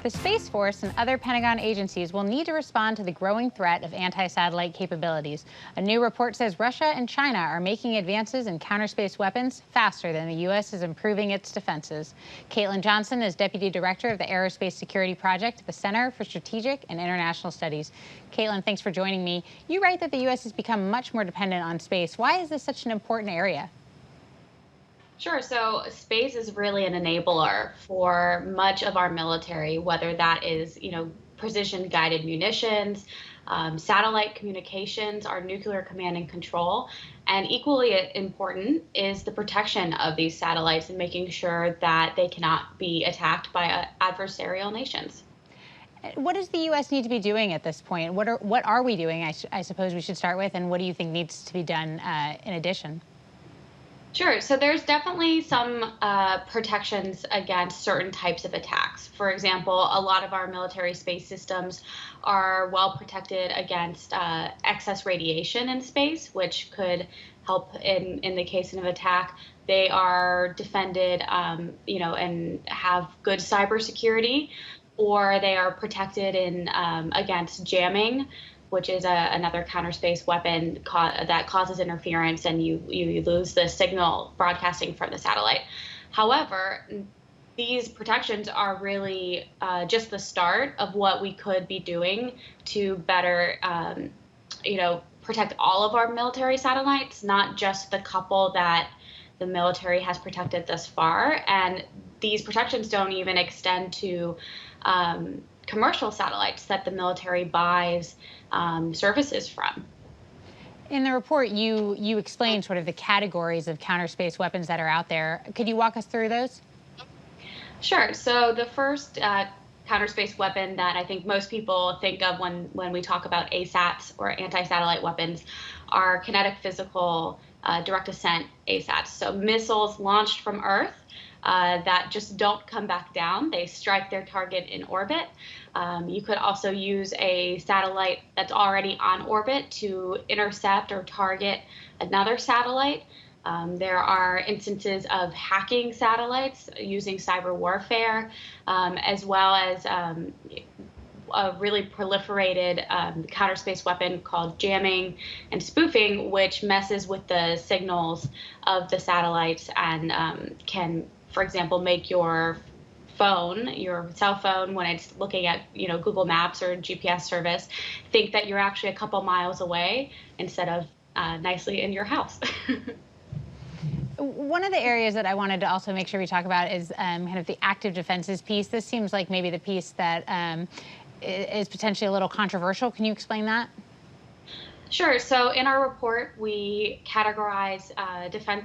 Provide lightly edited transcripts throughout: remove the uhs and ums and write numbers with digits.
The Space Force and other Pentagon agencies will need to respond to the growing threat of anti-satellite capabilities. A new report says Russia and China are making advances in counterspace weapons faster than the U.S. is improving its defenses. Kaitlyn Johnson is Deputy Director of the Aerospace Security Project at the Center for Strategic and International Studies. Kaitlyn, thanks for joining me. You write that the U.S. has become much more dependent on space. Why is this such an important area? Sure. So space is really an enabler for much of our military, whether that is, precision guided munitions, satellite communications, our nuclear command and control. And equally important is the protection of these satellites and making sure that they cannot be attacked by adversarial nations. What does the U.S. need to be doing at this point? What are we doing, I suppose we should start with, and what do you think needs to be done in addition? Sure. So there's definitely some protections against certain types of attacks. For example, a lot of our military space systems are well protected against excess radiation in space, which could help in the case of an attack. They are defended, and have good cybersecurity, or they are protected against jamming, which is another counterspace weapon that causes interference, and you lose the signal broadcasting from the satellite. However, these protections are really just the start of what we could be doing to better, protect all of our military satellites, not just the couple that the military has protected thus far. And these protections don't even extend to commercial satellites that the military buys services from. In the report, you explain sort of the categories of counterspace weapons that are out there. Could you walk us through those? Sure. So the first counterspace weapon that I think most people think of when we talk about ASATs or anti-satellite weapons are kinetic physical direct ascent ASATs. So missiles launched from Earth that just don't come back down. They strike their target in orbit. You could also use a satellite that's already on orbit to intercept or target another satellite. There are instances of hacking satellites using cyber warfare, as well as a really proliferated counterspace weapon called jamming and spoofing, which messes with the signals of the satellites and can, for example, make your cell phone, when it's looking at Google Maps or GPS service, think that you're actually a couple miles away instead of nicely in your house. One of the areas that I wanted to also make sure we talk about is kind of the active defenses piece. This seems like maybe the piece that is potentially a little controversial. Can you explain that? Sure. So in our report, we categorize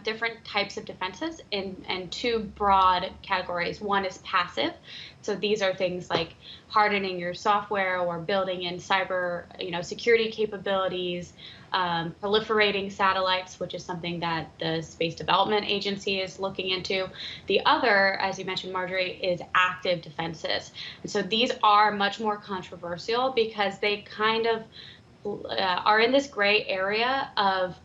different types of defenses in two broad categories. One is passive. So these are things like hardening your software or building in cyber, security capabilities, proliferating satellites, which is something that the Space Development Agency is looking into. The other, as you mentioned, Marjorie, is active defenses. And so these are much more controversial because they kind of are in this gray area of,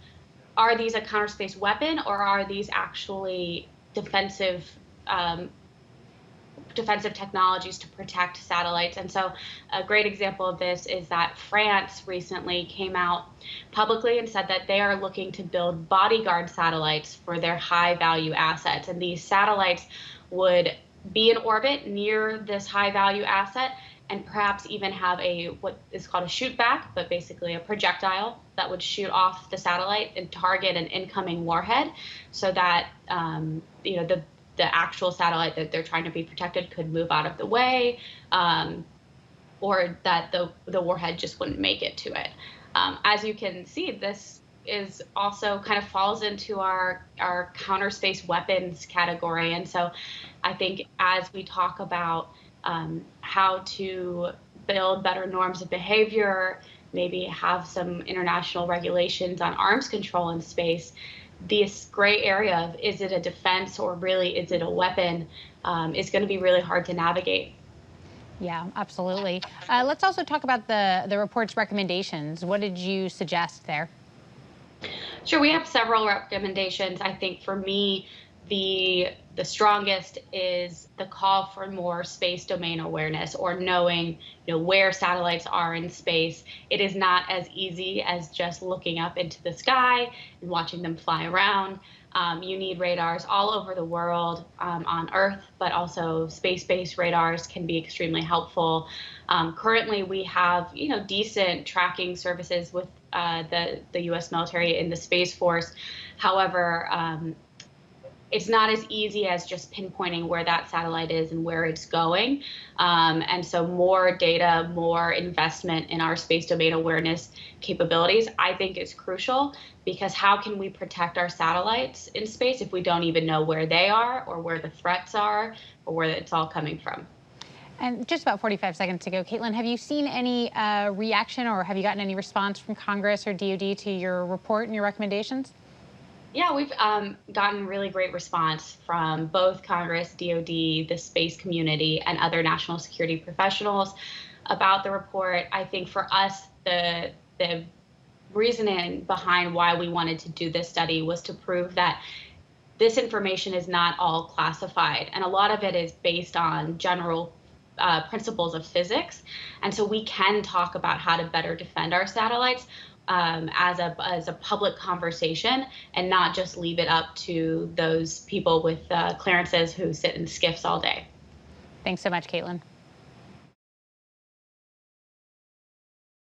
are these a counterspace weapon or are these actually defensive technologies to protect satellites? And so a great example of this is that France recently came out publicly and said that they are looking to build bodyguard satellites for their high value assets. And these satellites would be in orbit near this high value asset and perhaps even have what is called a shoot back, but basically a projectile that would shoot off the satellite and target an incoming warhead, so that the actual satellite that they're trying to be protected could move out of the way, or that the warhead just wouldn't make it to it. As you can see, this is also kind of falls into our counterspace weapons category. And so I think as we talk about how to build better norms of behavior, maybe have some international regulations on arms control in space, this gray area of is it a defense or really is it a weapon is going to be really hard to navigate. Yeah, absolutely. Let's also talk about the report's recommendations. What did you suggest there? Sure, we have several recommendations. I think for me, the strongest is the call for more space domain awareness, or knowing, where satellites are in space. It is not as easy as just looking up into the sky and watching them fly around. You need radars all over the world, on Earth, but also space-based radars can be extremely helpful. Currently, we have decent tracking services with the U.S. military in the Space Force. However, it's not as easy as just pinpointing where that satellite is and where it's going. And so more data, more investment in our space domain awareness capabilities, I think, is crucial, because how can we protect our satellites in space if we don't even know where they are, or where the threats are, or where it's all coming from? And just about 45 seconds to go, Kaitlyn, have you seen any reaction, or have you gotten any response from Congress or DoD to your report and your recommendations? Yeah, we've gotten really great response from both Congress, DoD, the space community, and other national security professionals about the report. I think for us, the reasoning behind why we wanted to do this study was to prove that this information is not all classified, and a lot of it is based on general principles of physics. And so we can talk about how to better defend our satellites as a public conversation, and not just leave it up to those people with clearances who sit in skiffs all day. Thanks so much, Kaitlyn.